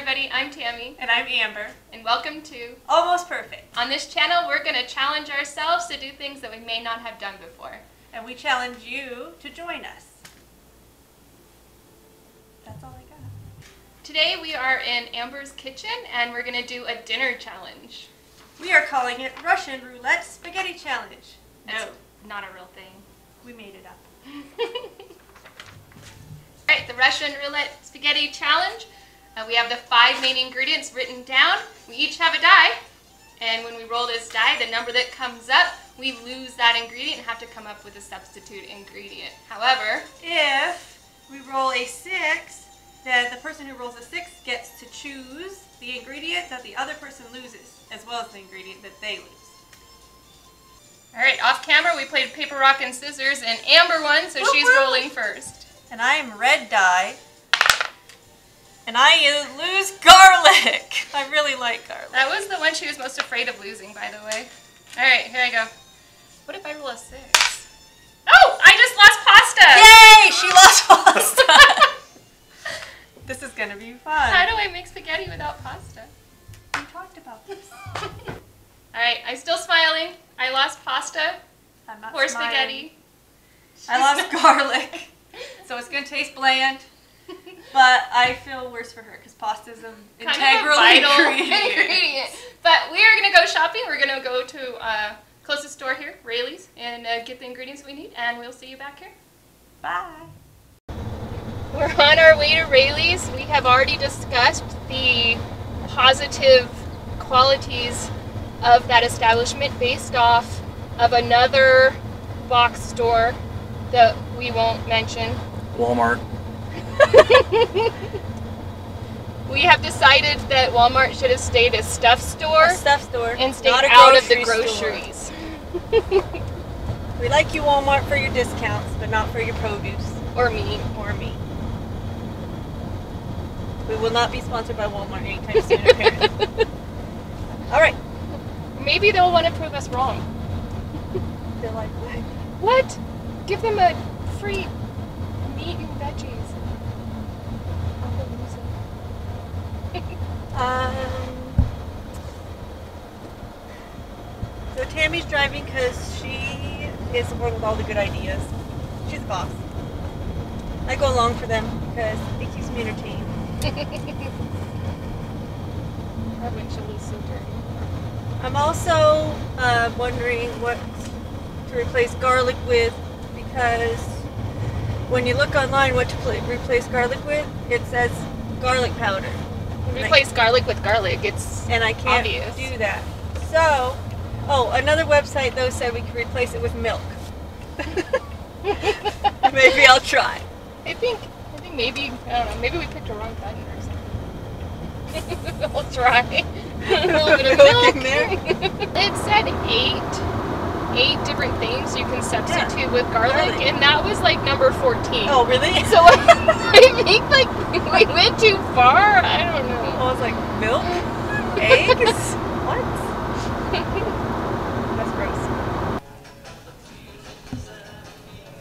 everybody, I'm Tammy. And I'm Amber. And welcome to Almost Perfect. On this channel, we're going to challenge ourselves to do things that we may not have done before. And we challenge you to join us. That's all I got. Today we are in Amber's kitchen and we're going to do a dinner challenge. We are calling it Russian Roulette Spaghetti Challenge. No, not a real thing. We made it up. Alright, the Russian Roulette Spaghetti Challenge. We have the 5 main ingredients written down. We each have a die. And when we roll this die, the number that comes up, we lose that ingredient and have to come up with a substitute ingredient. However, if we roll a 6, then the person who rolls a 6 gets to choose the ingredient that the other person loses, as well as the ingredient that they lose. Alright, off camera we played paper, rock, and scissors, and Amber won, so she's rolling first. And I am red die. And I lose garlic. I really like garlic. That was the one she was most afraid of losing, by the way. Alright, here I go. What if I roll a 6? Oh! I just lost pasta! Yay! She lost pasta! This is going to be fun. How do I make spaghetti without pasta? We talked about this. Alright, I'm still smiling. I lost pasta. I'm not Poor smiling. spaghetti. I lost garlic. So it's going to taste bland. But I feel worse for her because pasta is an integral ingredient. But we are going to go shopping. We're going to go to closest store here, Rayleigh's, and get the ingredients we need. And we'll see you back here. Bye. We're on our way to Rayleigh's. We have already discussed the positive qualities of that establishment based off of another box store that we won't mention. Walmart. We have decided that Walmart should have stayed a stuff store. A stuff store. And stayed not a out of the grocery groceries. We like you, Walmart, for your discounts, but not for your produce. Or meat. Or meat. We will not be sponsored by Walmart anytime soon, apparently. Alright. Maybe they'll want to prove us wrong. They're like, what? Give them a free meat and veggies. So Tammy's driving because she is the one with all the good ideas. She's the boss. I go along for them because it keeps me entertained. Our windshield is so dirty. I'm also wondering what to replace garlic with, because when you look online what to replace garlic with, it says garlic powder. Replace garlic with garlic. And I can't obvious. do that. So, another website though said we could replace it with milk. Maybe I'll try. I think maybe, I don't know, maybe we picked a wrong button or something. We'll try. A little bit of milk in there. It said 8 different things you can substitute with garlic, and that was like number 14. Oh, really? So I think like we went too far. I don't know. I was like, milk? Eggs? What? That's gross.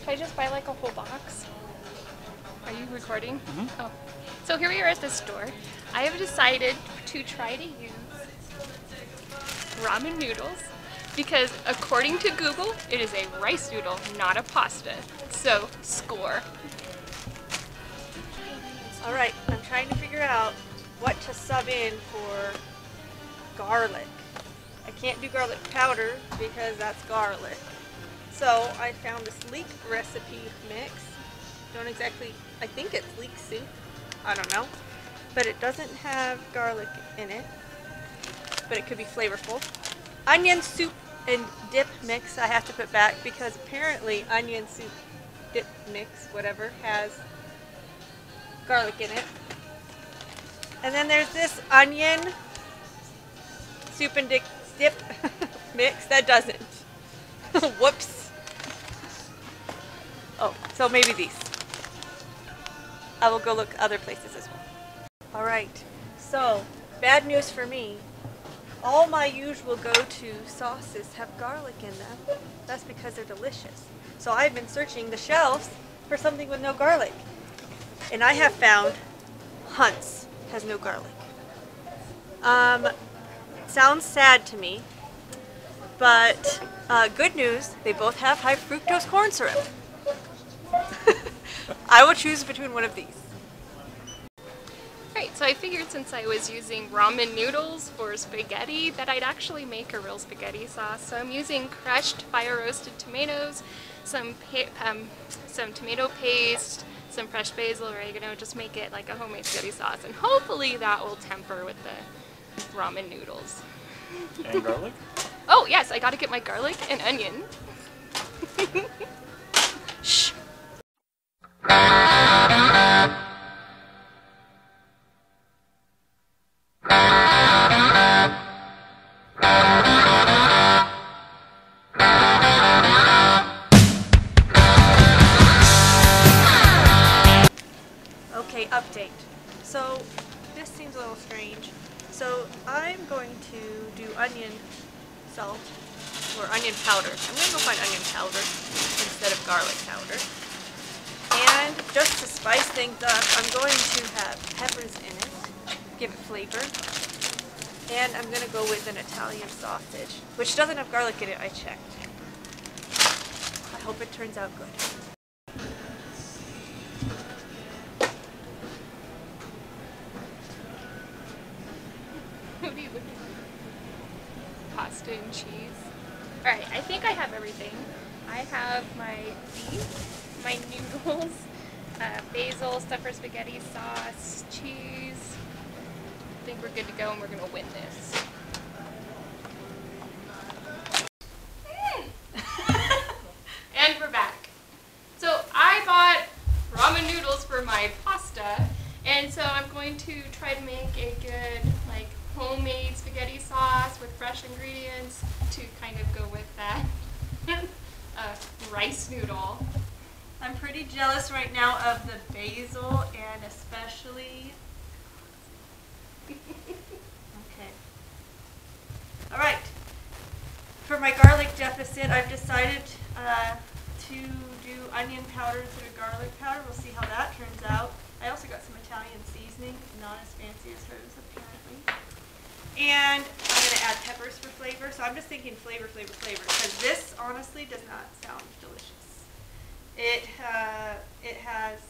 Should I just buy like a whole box? Are you recording? Mm-hmm. Oh. So here we are at the store. I have decided to try to use ramen noodles because according to Google, it is a rice noodle, not a pasta. So, score. Alright, I'm trying to figure out what to sub in for garlic. I can't do garlic powder because that's garlic. So I found this leek recipe mix. I think it's leek soup. I don't know. But it doesn't have garlic in it. But it could be flavorful. Onion soup and dip mix I have to put back because apparently onion soup dip mix, whatever, has garlic in it. And then there's this onion soup and dip mix that doesn't. Whoops. Oh, so maybe these. I will go look other places as well. Alright, so bad news for me. All my usual go-to sauces have garlic in them. That's because they're delicious. So I've been searching the shelves for something with no garlic. And I have found Hunt's has no garlic. Sounds sad to me, but good news, they both have high fructose corn syrup. I will choose between one of these. Alright, so I figured since I was using ramen noodles for spaghetti that I'd actually make a real spaghetti sauce. So I'm using crushed fire-roasted tomatoes, some tomato paste, some fresh basil, oregano, just make it like a homemade spaghetti sauce, and hopefully that will temper with the ramen noodles. And garlic? Oh yes, I gotta get my garlic and onion. Shh. Okay, update. So this seems a little strange. So I'm going to do onion salt or onion powder. I'm going to go find onion powder instead of garlic powder. And just to spice things up, I'm going to have peppers in it, give it flavor. And I'm going to go with an Italian sausage, which doesn't have garlic in it, I checked. I hope it turns out good. What are you looking at? Pasta and cheese. Alright, I think I have everything. I have my beef, my noodles, basil, stuff for spaghetti sauce, cheese. I think we're good to go and we're going to win this. And we're back. So I bought ramen noodles for my pasta, and so I'm going to try to make a good like homemade spaghetti sauce with fresh ingredients to kind of go with that rice noodle. I'm pretty jealous right now of the basil and especially... Okay. Alright. For my garlic deficit, I've decided to do onion powder instead of garlic powder. We'll see how that turns out. I also got some Italian seasoning, not as fancy as hers apparently. And I'm going to add peppers for flavor. So I'm just thinking flavor, because this honestly does not sound delicious. It has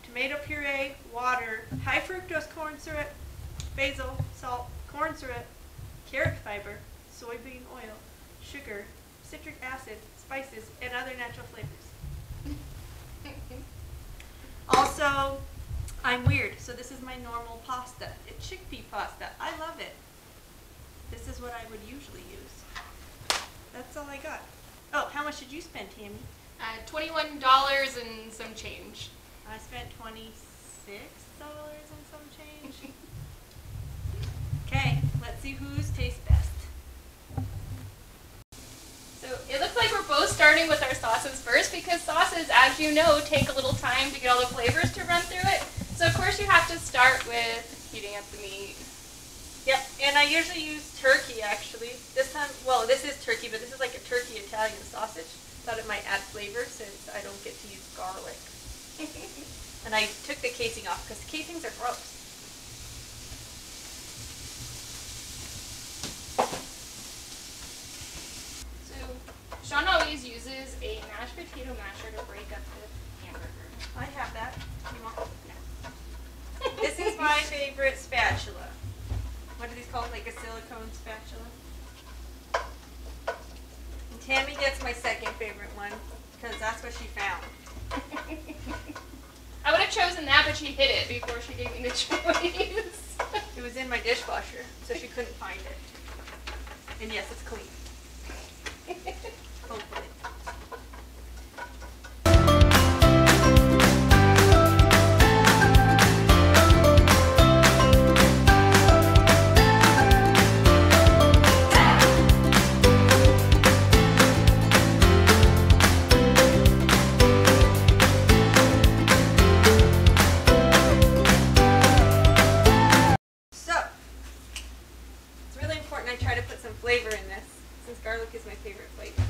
tomato puree, water, high fructose corn syrup, basil, salt, corn syrup, carrot fiber, soybean oil, sugar, citric acid, spices, and other natural flavors. Also, I'm weird, so this is my normal pasta. It's chickpea pasta. I love it. This is what I would usually use. That's all I got. Oh, how much did you spend, Tammy? $21 and some change. I spent $26 and some change. Okay, let's see whose tastes best. So it looks like we're both starting with our sauces first, because sauces, as you know, take a little time to get all the flavors to run through it. So of course you have to start with heating up the meat. Yep, and I usually use turkey actually. This time, well, this is turkey, but this is like a turkey Italian sausage. Thought it might add flavor since I don't get to use garlic. And I took the casing off because casings are gross. So Sean always uses a mashed potato masher to break up the hamburger. I have that. You want? No. This is my favorite spatula. What are these called? Like a silicone spatula? And Tammy gets my second favorite one because that's what she found. I would have chosen that, but she hid it before she gave me the choice. It was in my dishwasher, so she couldn't find it. And yes, it's clean. Hopefully. Flavor in this, since garlic is my favorite flavor.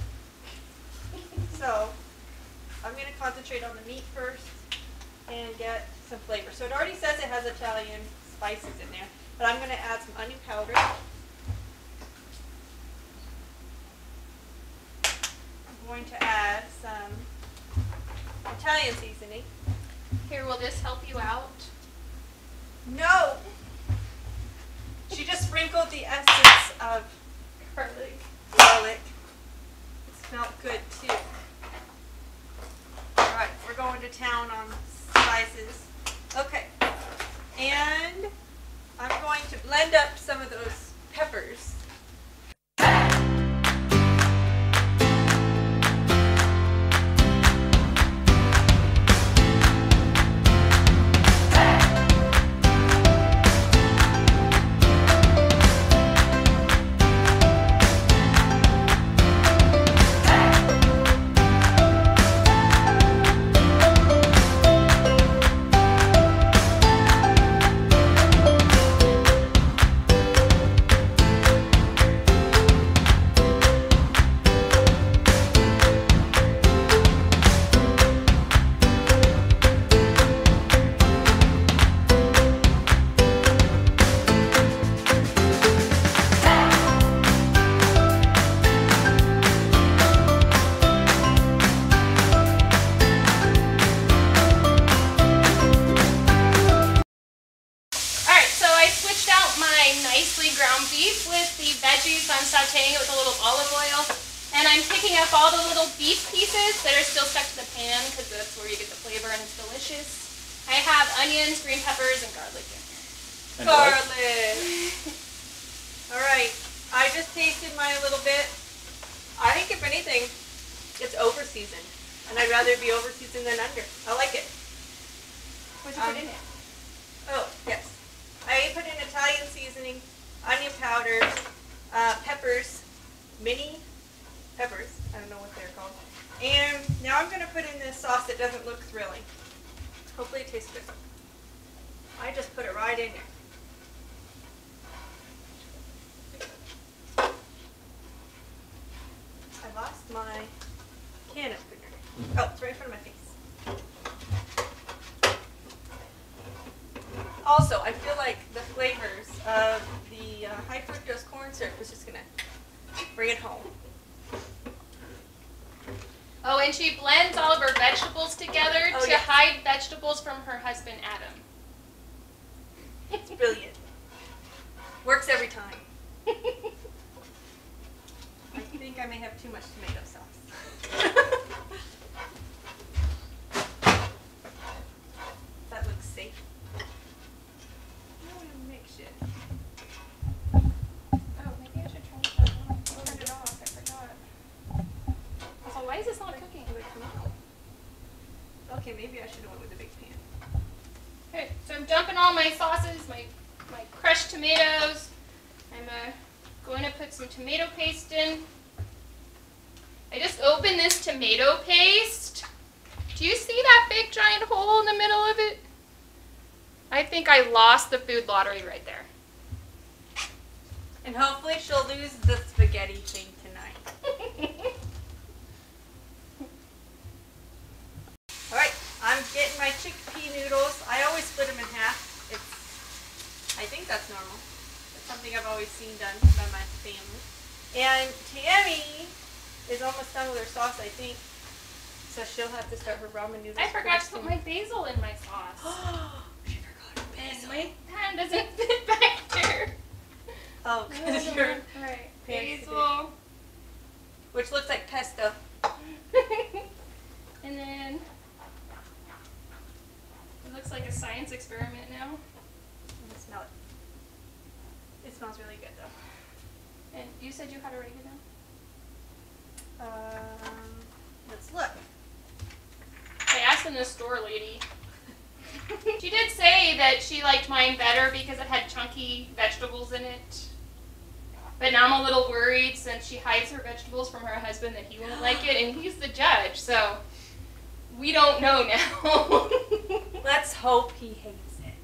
So I'm going to concentrate on the meat first and get some flavor. So it already says it has Italian spices in there. But I'm going to add some onion powder. I'm going to add some Italian seasoning. Here, will this help you out? No! She just sprinkled the essence of garlic. It smelled good too. Alright, we're going to town on spices. Okay. And I'm going to blend up some of those peppers. Nicely ground beef with the veggies, so I'm sauteing it with a little olive oil. And I'm picking up all the little beef pieces that are still stuck to the pan because that's where you get the flavor and it's delicious. I have onions, green peppers, and garlic in here. And garlic! Alright, I just tasted mine a little bit. I think if anything, it's over seasoned. And I'd rather be over seasoned than under. I like it. What'd you put in it? Oh, yes. I put in Italian seasoning, onion powder, peppers, mini peppers, I don't know what they're called. And now I'm going to put in this sauce that doesn't look thrilling. Hopefully it tastes good. I just put it right in there. I lost my can opener. Oh, it's right in front of my face. Also, I feel like the flavors of the high fructose corn syrup is just going to bring it home. Oh, and she blends all of her vegetables together to hide vegetables from her husband, Adam. It's brilliant. Works every time. I think I may have too much tomato sauce. That looks safe. Why is this not cooking? Okay, maybe I should have went with the big pan. Okay, so I'm dumping all my sauces, my crushed tomatoes. I'm going to put some tomato paste in. I just opened this tomato paste. Do you see that big giant hole in the middle of it? I think I lost the food lottery right there. And hopefully she'll lose the spaghetti thing tonight. Alright, I'm getting my chickpea noodles. I always split them in half. I think that's normal. It's something I've always seen done by my family. And Tammy is almost done with her sauce, I think. So she'll have to start her ramen noodles. I forgot to put my basil in my sauce. She forgot her basil. My pan doesn't fit back there. Oh, because you're right. Basil. Which looks like pesto. And then it looks like a science experiment now. I'm gonna smell it. It smells really good though. And you said you had it ready now? Let's look. I asked in the store lady. She did say that she liked mine better because it had chunky vegetables in it. But now I'm a little worried since she hides her vegetables from her husband that he won't like it, and he's the judge, so we don't know now. Let's hope he hates it.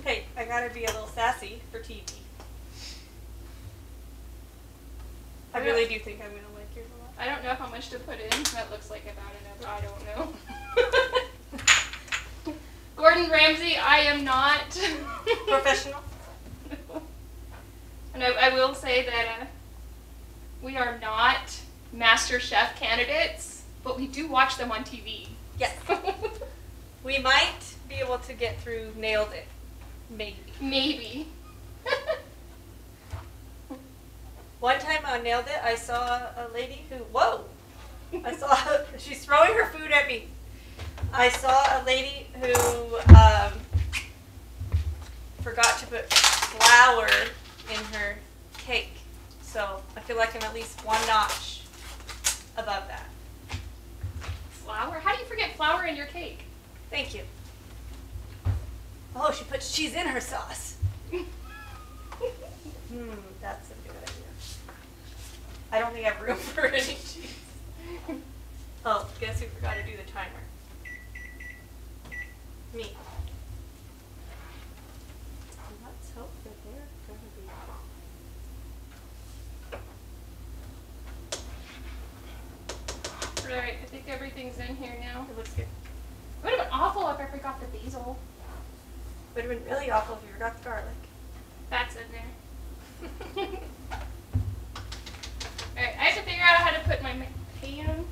Hey, I gotta be a little sassy for TV. I really do think I'm gonna like yours a lot. I don't know how much to put in. That looks like about enough. I don't know. Gordon Ramsay, I am not Professional. No. And I will say that we are not Master Chef candidates, but we do watch them on TV. Yes. We might be able to get through Nailed It. Maybe. Maybe. One time on Nailed It, I saw a lady who, whoa! She's throwing her food at me. I saw a lady who forgot to put flour in her cake. So I feel like I'm at least one notch above that. Flour? How do you forget flour in your cake? Thank you. Oh, she puts cheese in her sauce. That's a good idea. I don't think I have room for any cheese. Oh, guess who forgot to do the timer? Me. Let's hope that they're going to be... Right, I think everything's in here now. It looks good. It would have been awful if I forgot the basil. Would have been really awful if you forgot the garlic. That's in there. Alright, I have to figure out how to put my pan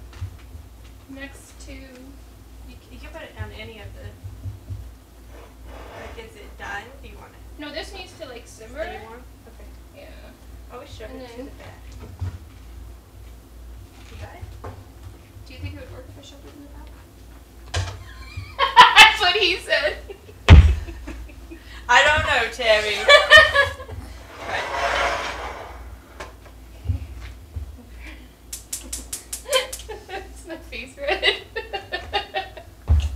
next to... You can put it on any of the... Like, is it done? Do you want it? No, this needs to like simmer. Stay warm? Okay. Yeah. Always shove And it to then- the back. You got it? Do you think it would work if I shoved it in the back? That's what he said. I don't know, Tammy. Right. It's my face red.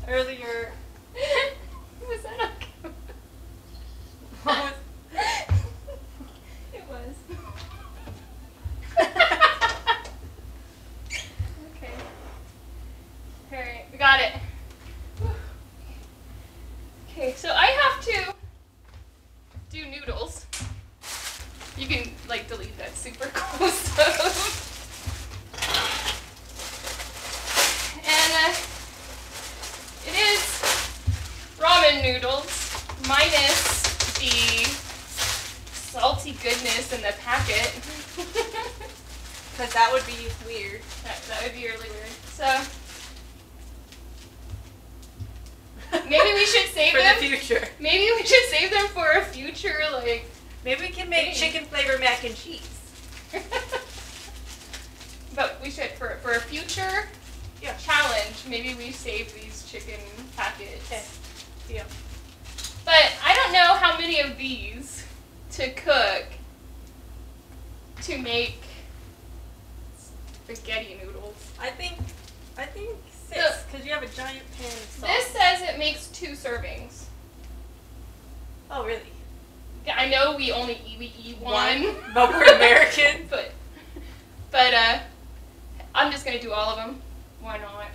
Earlier... Was that on camera? What was... It was. Okay. Alright, we got it. Okay, so I have to do noodles. You can like delete that super close up. And it is ramen noodles minus the salty goodness in the packet. Because that would be weird. That would be really weird. So maybe we should save For them. the future. Maybe we should save them for a future, like... Maybe we can make chicken flavored mac and cheese. But we should, for a future challenge, maybe we save these chicken packets. Okay. Deal. But I don't know how many of these to cook to make spaghetti noodles. I think 6, because you have a giant pan of sauce. This says it makes 2 servings. Oh, really? I know we eat one. But we're American. but I'm just gonna do all of them. Why not?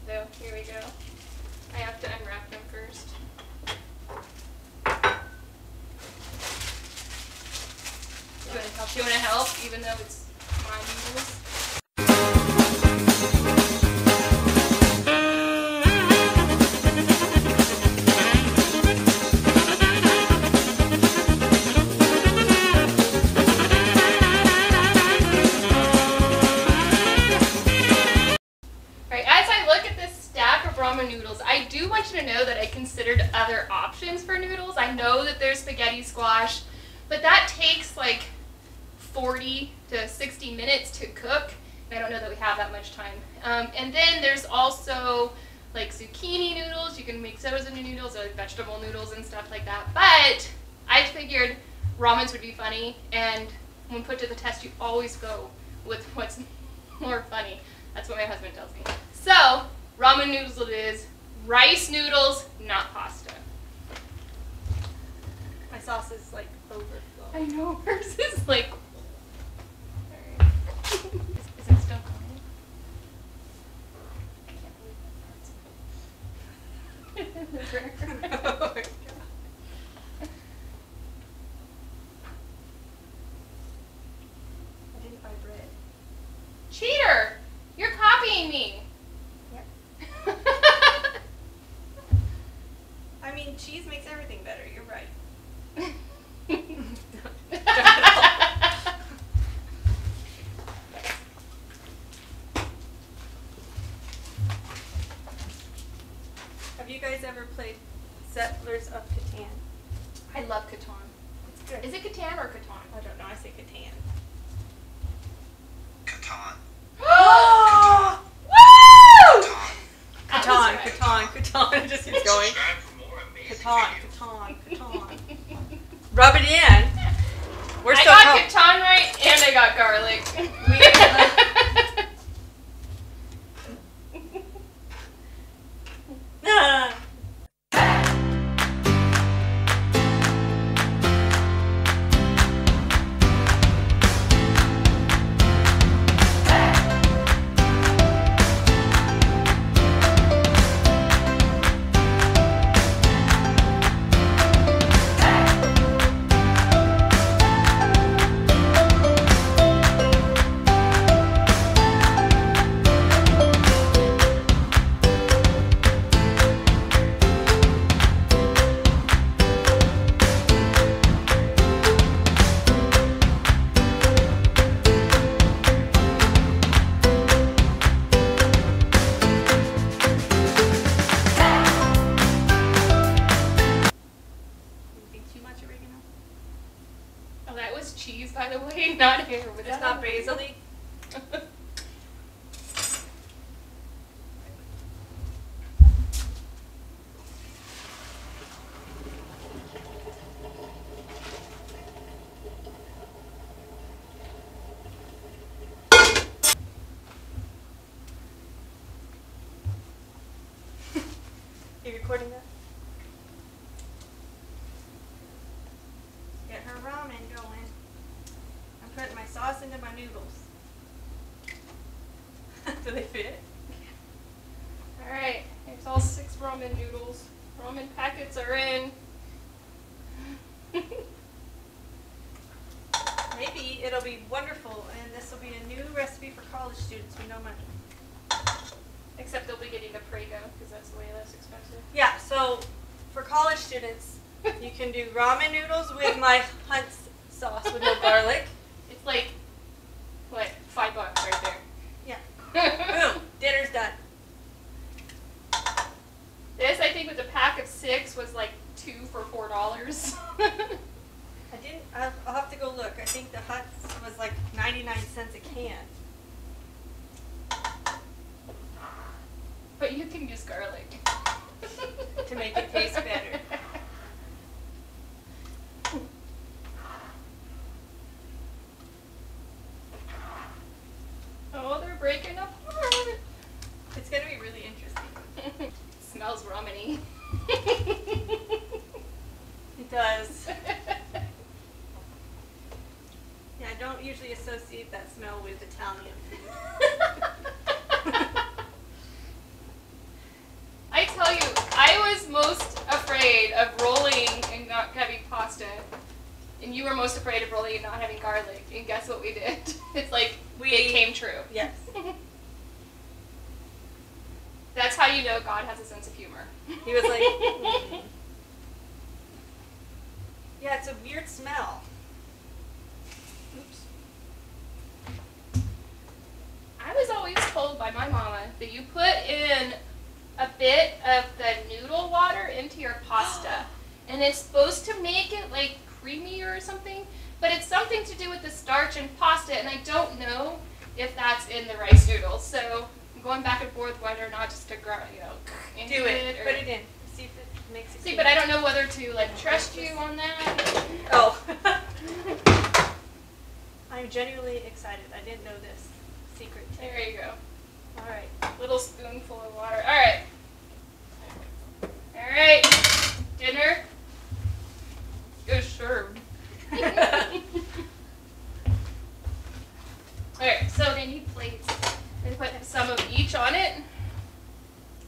So here we go. I have to unwrap them first. Do you want to help, even though it's my noodles? Ramen noodles. I do want you to know that I considered other options for noodles. I know that there's spaghetti squash, but that takes like 40 to 60 minutes to cook. And I don't know that we have that much time. And then there's also like zucchini noodles. You can make those into noodles, or like vegetable noodles and stuff like that. But I figured ramens would be funny, and when put to the test, you always go with what's more funny. That's what my husband tells me. So ramen noodles it is. Rice noodles, not pasta. My sauce is like overflowing. I know, hers is like... Alright. Is it still coming? I can't believe that. Oh my god. I didn't buy bread. you guys ever played Settlers of Catan? I love Catan. It's good. Is it Catan or Catan? I don't know. I say Catan. Catan. Oh! Woo! Catan, Catan, Catan. It just keeps going. Subscribe for more amazing Catan, videos. Catan, Catan. Rub it in. We're I still got Catan right and I got garlic. Oh, that was cheese, by the way, not hair. It's not basil. You recording that? Get her ramen going. I'm putting my sauce into my noodles. Do they fit? Alright, here's all 6 ramen noodles. Ramen packets are in. Maybe it'll be wonderful and this will be a new recipe for college students with no money. Except they'll be getting the Prego, because that's way less expensive. Yeah, so for college students, you can do ramen noodles with my Hunt's sauce with no garlic. It's like, what, $5 right there. Yeah. Boom. Dinner's done. This, I think, with a pack of 6 was like 2 for $4. I didn't. I'll have to go look. I think the Hunt's was like 99 cents a can. But you can use garlic. To make it taste better. Oh, they're breaking apart. It's going to be really interesting. Smells ramen-y. It does. Yeah, I don't usually associate that smell with Italian food. I tell you, I was most afraid of rolling and not having pasta. And you were most afraid of rolling and not having garlic. And guess what we did? It's like, it came true. Yes. That's how you know God has a sense of humor. He was like, mm. Yeah, it's a weird smell. Oops. I was always told by my mama that you put in a bit of the noodle water into your pasta. And it's supposed to make it like creamier or something. But it's something to do with the starch in pasta. And I don't know if that's in the rice noodles. So I'm going back and forth whether or not just to, do it. Or Put it in. See if it makes it. See, but I don't know whether to like trust you on that. Oh. I'm genuinely excited. I didn't know this secret. There you go. All right. Little spoonful of water. All right. All right. Dinner is served. All right. So they need plates. And put some of each on it.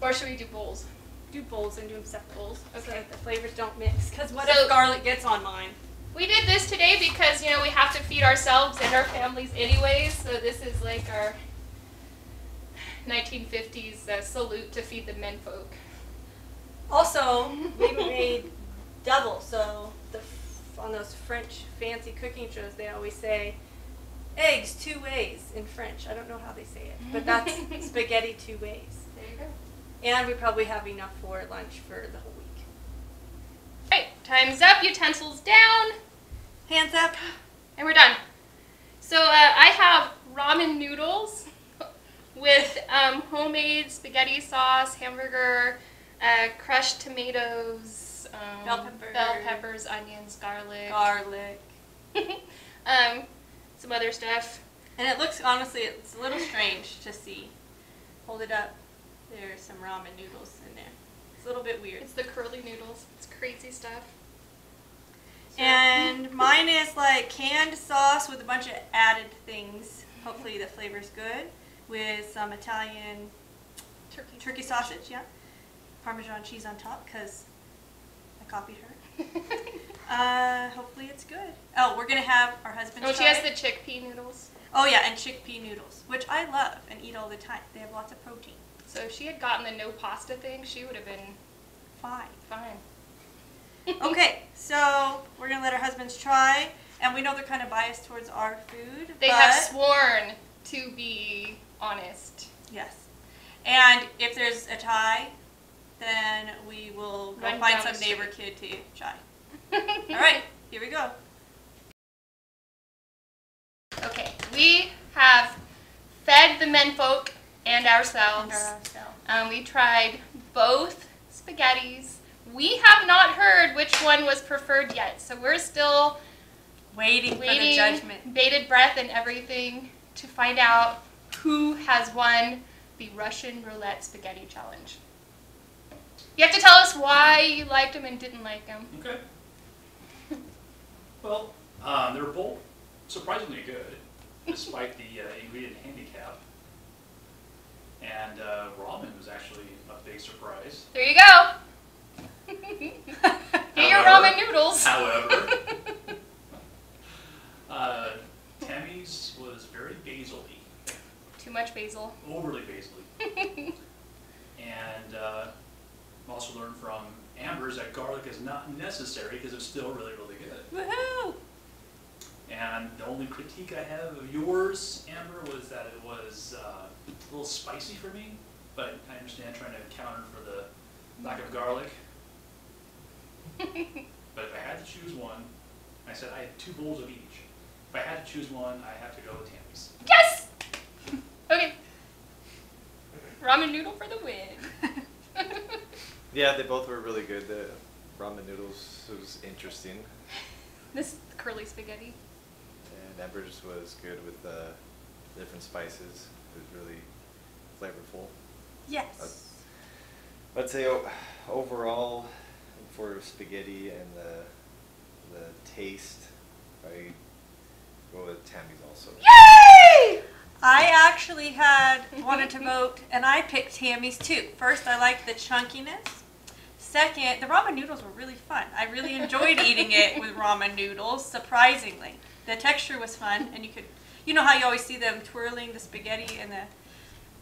Or should we do bowls? Do bowls and do them separate bowls. So Okay. that the flavors don't mix. Because what So- if garlic gets on mine? We did this today because, you know, we have to feed ourselves and our families anyways. So this is like our 1950s salute to feed the menfolk. Also, we made double. So on those French fancy cooking shows, they always say eggs 2 ways in French. I don't know how they say it, but that's spaghetti 2 ways. There you go. And we probably have enough for lunch for the whole week. Alright, time's up, utensils down, Hands up. and we're done. So I have ramen noodles with homemade spaghetti sauce, hamburger, crushed tomatoes, bell peppers, onions, garlic, some other stuff. And it looks, honestly, it's a little strange to see. Hold it up. There's some ramen noodles in there. It's a little bit weird. It's the curly noodles. It's crazy stuff. And mine is like canned sauce with a bunch of added things. Hopefully the flavor's good. With some Italian turkey sausage, yeah. Parmesan cheese on top, because I copied her. Hopefully it's good. Oh, we're going to have our husband try she has it. the chickpea noodles. Oh yeah, and chickpea noodles, which I love and eat all the time. They have lots of protein. So if she had gotten the no pasta thing, she would have been Fine. Okay, so we're going to let our husbands try. And we know they're kind of biased towards our food. they have sworn to be honest. Yes. And if there's a tie, then we will go Run find down some the neighbor kid to try. All right, here we go. Okay, we have fed the menfolk and ourselves. We tried both spaghettis. We have not heard which one was preferred yet, so we're still Waiting for the judgment. bated breath and everything to find out who has won the Russian Roulette Spaghetti Challenge. You have to tell us why you liked them and didn't like them. Okay. Well, they're both surprisingly good, despite the ingredient handicap. And ramen was actually a big surprise. There you go. Get your ramen noodles. However, Tammy's was very basil-y. Too much basil. Overly basil-y. And also learned from Amber's that garlic is not necessary because it's still really, really good. Woohoo! And the only critique I have of yours, Amber, was that it was a little spicy for me, but I understand trying to counter for the lack of garlic. But if I had to choose one, I said I had 2 bowls of each. If I had to choose one, I have to go with Tammy's. Yes! Okay. Ramen noodle for the win. Yeah, they both were really good. The ramen noodles was interesting. This curly spaghetti. And Amber's was good with the different spices. It was really flavorful. Yes. I'd say overall, for spaghetti and the taste, I go with Tammy's also. Yay! I actually wanted to vote, and I picked Tammy's too. First, I liked the chunkiness. Second, the ramen noodles were really fun. I really enjoyed eating it with ramen noodles, surprisingly. The texture was fun, and you know how you always see them twirling the spaghetti in the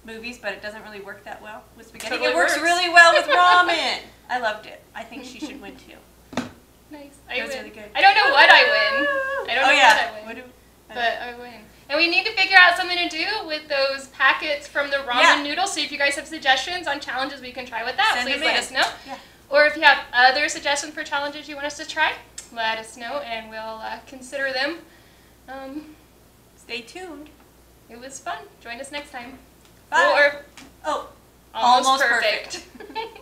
movies, but it doesn't really work that well with spaghetti. Totally It works works. really well with ramen. I loved it. I think she should win too. Nice. It I was win. really good. I don't know what I win. I don't know what I win. But I win. And we need to figure out something to do with those packets from the ramen noodles. So if you guys have suggestions on challenges we can try with that, Send please them let in. us know. Yeah. Or if you have other suggestions for challenges you want us to try, let us know and we'll consider them. Stay tuned. It was fun. Join us next time. Bye. Or Oh, almost almost perfect. perfect.